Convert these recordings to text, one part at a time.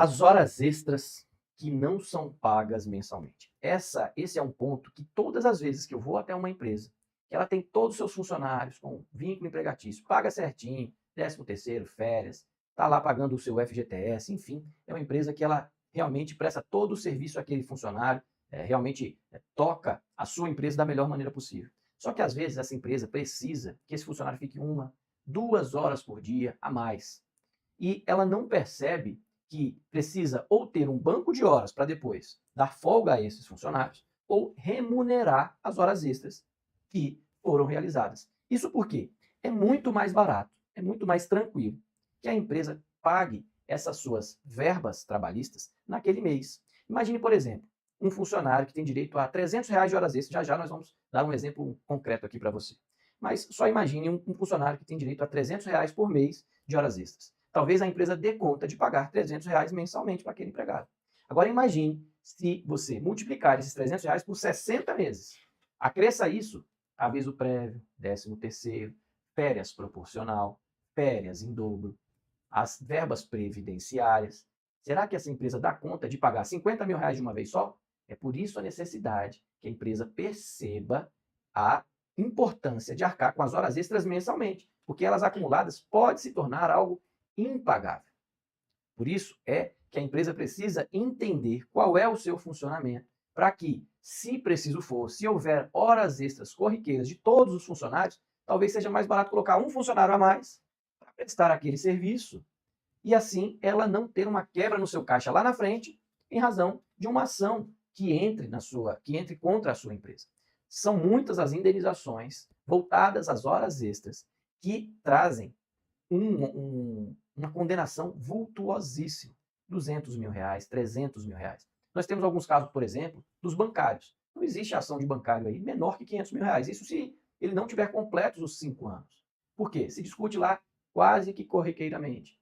As horas extras que não são pagas mensalmente. Esse é um ponto que todas as vezes que eu vou até uma empresa, que ela tem todos os seus funcionários com vínculo empregatício, paga certinho, 13º, férias, está lá pagando o seu FGTS, enfim, é uma empresa que ela realmente presta todo o serviço àquele funcionário, realmente toca a sua empresa da melhor maneira possível. Só que às vezes essa empresa precisa que esse funcionário fique 1, 2 horas por dia a mais. E ela não percebe que precisa ou ter um banco de horas para depois dar folga a esses funcionários, ou remunerar as horas extras que foram realizadas. Isso porque é muito mais barato, é muito mais tranquilo que a empresa pague essas suas verbas trabalhistas naquele mês. Imagine, por exemplo, um funcionário que tem direito a R$ 300 de horas extras. Já já nós vamos dar um exemplo concreto aqui para você. Mas só imagine um funcionário que tem direito a R$ 300 por mês de horas extras. Talvez a empresa dê conta de pagar R$ 300 mensalmente para aquele empregado. Agora imagine se você multiplicar esses R$ 300 por 60 meses. Acresça isso, aviso prévio, 13º, férias proporcional, férias em dobro, as verbas previdenciárias. Será que essa empresa dá conta de pagar R$ 50 mil de uma vez só? É por isso a necessidade que a empresa perceba a importância de arcar com as horas extras mensalmente, porque elas acumuladas pode se tornar algo impagável. Por isso é que a empresa precisa entender qual é o seu funcionamento, para que, se preciso for, se houver horas extras corriqueiras de todos os funcionários, talvez seja mais barato colocar um funcionário a mais para prestar aquele serviço e assim ela não ter uma quebra no seu caixa lá na frente em razão de uma ação que entre contra a sua empresa. São muitas as indenizações voltadas às horas extras que trazem uma condenação vultuosíssima. R$ 200 mil, R$ 300 mil. Nós temos alguns casos, por exemplo, dos bancários. Não existe ação de bancário aí menor que R$ 500 mil. Isso se ele não tiver completos os 5 anos. Por quê? Se discute lá quase que corriqueiramente.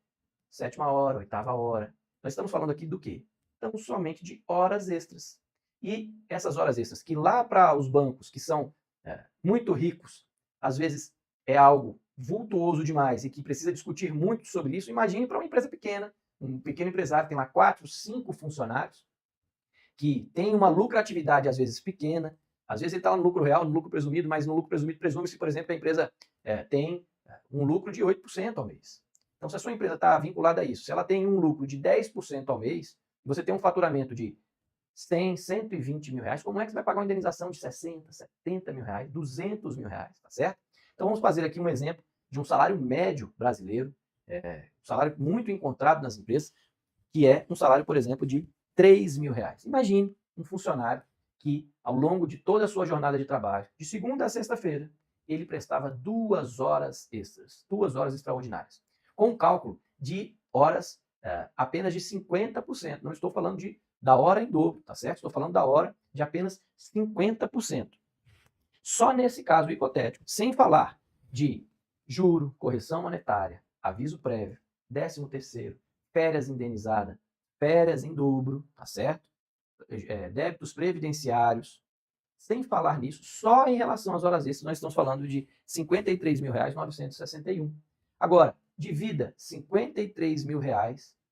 7ª hora, 8ª hora. Nós estamos falando aqui do quê? Estamos somente de horas extras. E essas horas extras, que lá para os bancos, que são muito ricos, às vezes é algo vultuoso demais e que precisa discutir muito sobre isso, imagine para uma empresa pequena, um pequeno empresário que tem lá 4, 5 funcionários, que tem uma lucratividade às vezes pequena, às vezes ele está no lucro real, no lucro presumido, mas no lucro presumido presume-se, por exemplo, que a empresa tem um lucro de 8% ao mês. Então, se a sua empresa está vinculada a isso, se ela tem um lucro de 10% ao mês, e você tem um faturamento de 100, R$ 120 mil, como é que você vai pagar uma indenização de 60, R$ 70 mil, R$ 200 mil, tá certo? Então, vamos fazer aqui um exemplo de um salário médio brasileiro, um salário muito encontrado nas empresas, que é um salário, por exemplo, de R$ 3 mil. Imagine um funcionário que, ao longo de toda a sua jornada de trabalho, de segunda a sexta-feira, ele prestava 2 horas extras, 2 horas extraordinárias, com um cálculo de horas apenas de 50%. Não estou falando da hora em dobro, tá certo? Estou falando da hora de apenas 50%. Só nesse caso hipotético, sem falar de juro, correção monetária, aviso prévio, 13º, férias indenizadas, férias em dobro, tá certo? Débitos previdenciários. Sem falar nisso, só em relação às horas extras, nós estamos falando de R$ 53.961. Agora, divida R$ 53 mil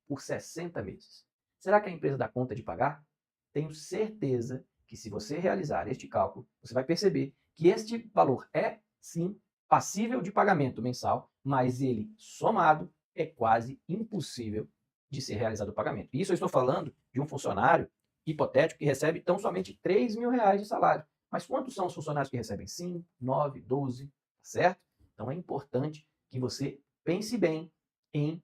por 60 meses. Será que a empresa dá conta de pagar? Tenho certeza que, se você realizar este cálculo, você vai perceber que este valor é, sim, passível de pagamento mensal, mas ele, somado, é quase impossível de ser realizado o pagamento. Isso eu estou falando de um funcionário hipotético que recebe tão somente R$ 3 mil de salário. Mas quantos são os funcionários que recebem 5, 9, 12, tá certo? Então é importante que você pense bem em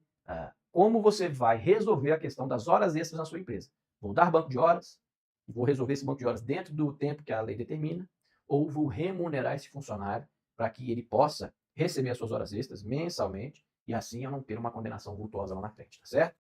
como você vai resolver a questão das horas extras na sua empresa. Vou dar banco de horas, vou resolver esse banco de horas dentro do tempo que a lei determina, ou vou remunerar esse funcionário para que ele possa receber as suas horas extras mensalmente e assim eu não ter uma condenação vultuosa lá na frente, tá certo?